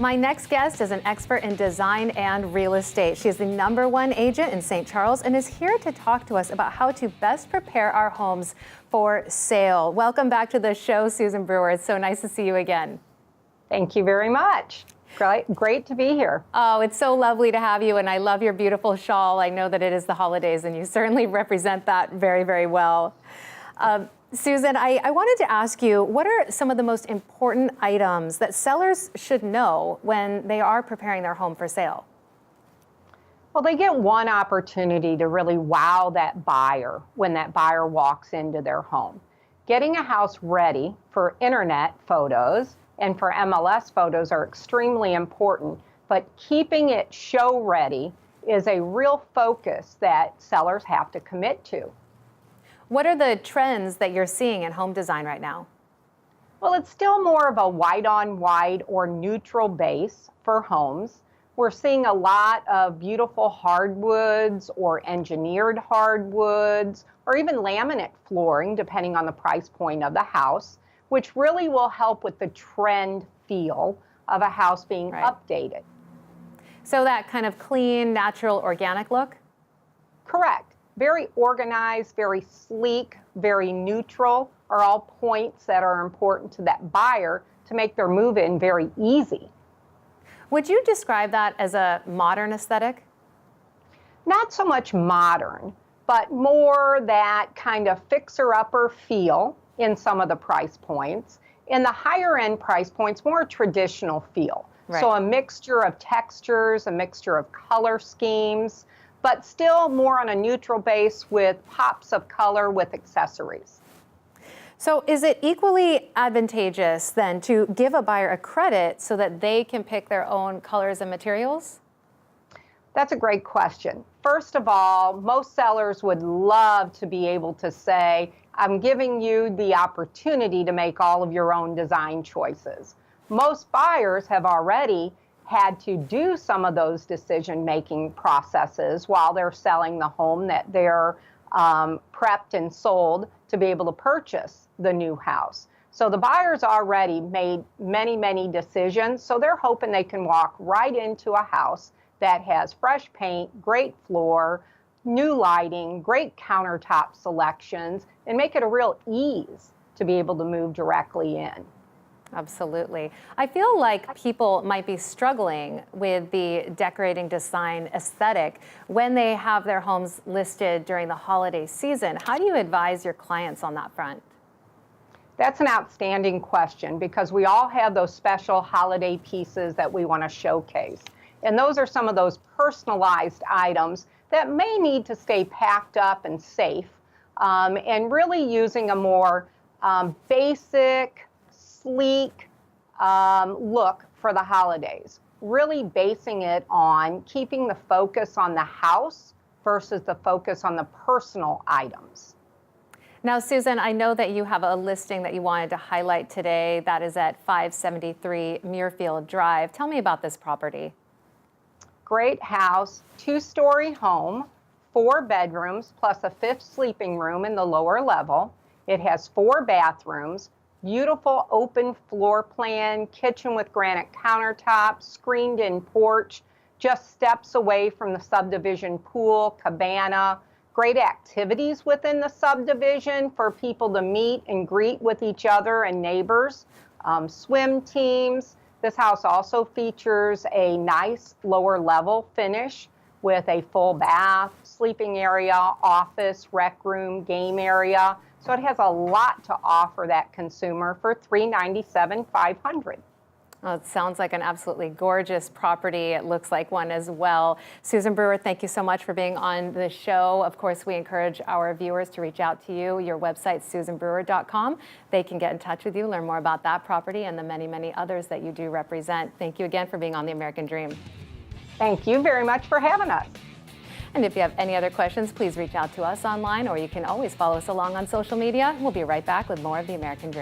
My next guest is an expert in design and real estate. She is the #1 agent in St. Charles and is here to talk to us about how to best prepare our homes for sale. Welcome back to the show, Susan Brewer. It's so nice to see you again. Thank you very much. Great to be here. Oh, it's so lovely to have you, and I love your beautiful shawl. I know that it is the holidays, and you certainly represent that very, very well. Susan, I wanted to ask you, what are some of the most important items that sellers should know when they are preparing their home for sale? Well, they get one opportunity to really wow that buyer when that buyer walks into their home. Getting a house ready for internet photos and for MLS photos are extremely important, but keeping it show ready is a real focus that sellers have to commit to. What are the trends that you're seeing in home design right now? Well, it's still more of a white on white or neutral base for homes. We're seeing a lot of beautiful hardwoods or engineered hardwoods or even laminate flooring, depending on the price point of the house, which really will help with the trend feel of a house being updated. So that kind of clean, natural, organic look? Correct. Very organized, very sleek, very neutral are all points that are important to that buyer to make their move-in very easy. Would you describe that as a modern aesthetic? Not so much modern, but more that kind of fixer-upper feel in some of the price points. In the higher end price points, more traditional feel. Right. So a mixture of textures, a mixture of color schemes, but still more on a neutral base with pops of color with accessories. So is it equally advantageous then to give a buyer a credit so that they can pick their own colors and materials? That's a great question. First of all, most sellers would love to be able to say, I'm giving you the opportunity to make all of your own design choices. Most buyers have already had to do some of those decision-making processes while they're selling the home that they're prepped and sold to be able to purchase the new house. So the buyer's already made many, many decisions, so they're hoping they can walk right into a house that has fresh paint, great floor, new lighting, great countertop selections, and make it a real ease to be able to move directly in. Absolutely. I feel like people might be struggling with the decorating design aesthetic when they have their homes listed during the holiday season. How do you advise your clients on that front? That's an outstanding question because we all have those special holiday pieces that we want to showcase. And those are some of those personalized items that may need to stay packed up and safe, and really using a more basic, sleek look for the holidays, really basing it on keeping the focus on the house versus the focus on the personal items. Now, Susan, I know that you have a listing that you wanted to highlight today that is at 573 Muirfield Drive. Tell me about this property. Great house, 2-story home, 4 bedrooms plus a 5th sleeping room in the lower level. It has 4 bathrooms. Beautiful open floor plan, kitchen with granite countertops, screened-in porch, just steps away from the subdivision pool, cabana. Great activities within the subdivision for people to meet and greet with each other and neighbors. Swim teams. This house also features a nice lower level finish with a full bath, sleeping area, office, rec room, game area. So it has a lot to offer that consumer for $397,500. Well, it sounds like an absolutely gorgeous property. It looks like one as well. Susan Brewer, thank you so much for being on the show. Of course, we encourage our viewers to reach out to you. Your website, susanbrewer.com. They can get in touch with you, learn more about that property and the many, many others that you do represent. Thank you again for being on The American Dream. Thank you very much for having us. And if you have any other questions, please reach out to us online, or you can always follow us along on social media. We'll be right back with more of The American Dream.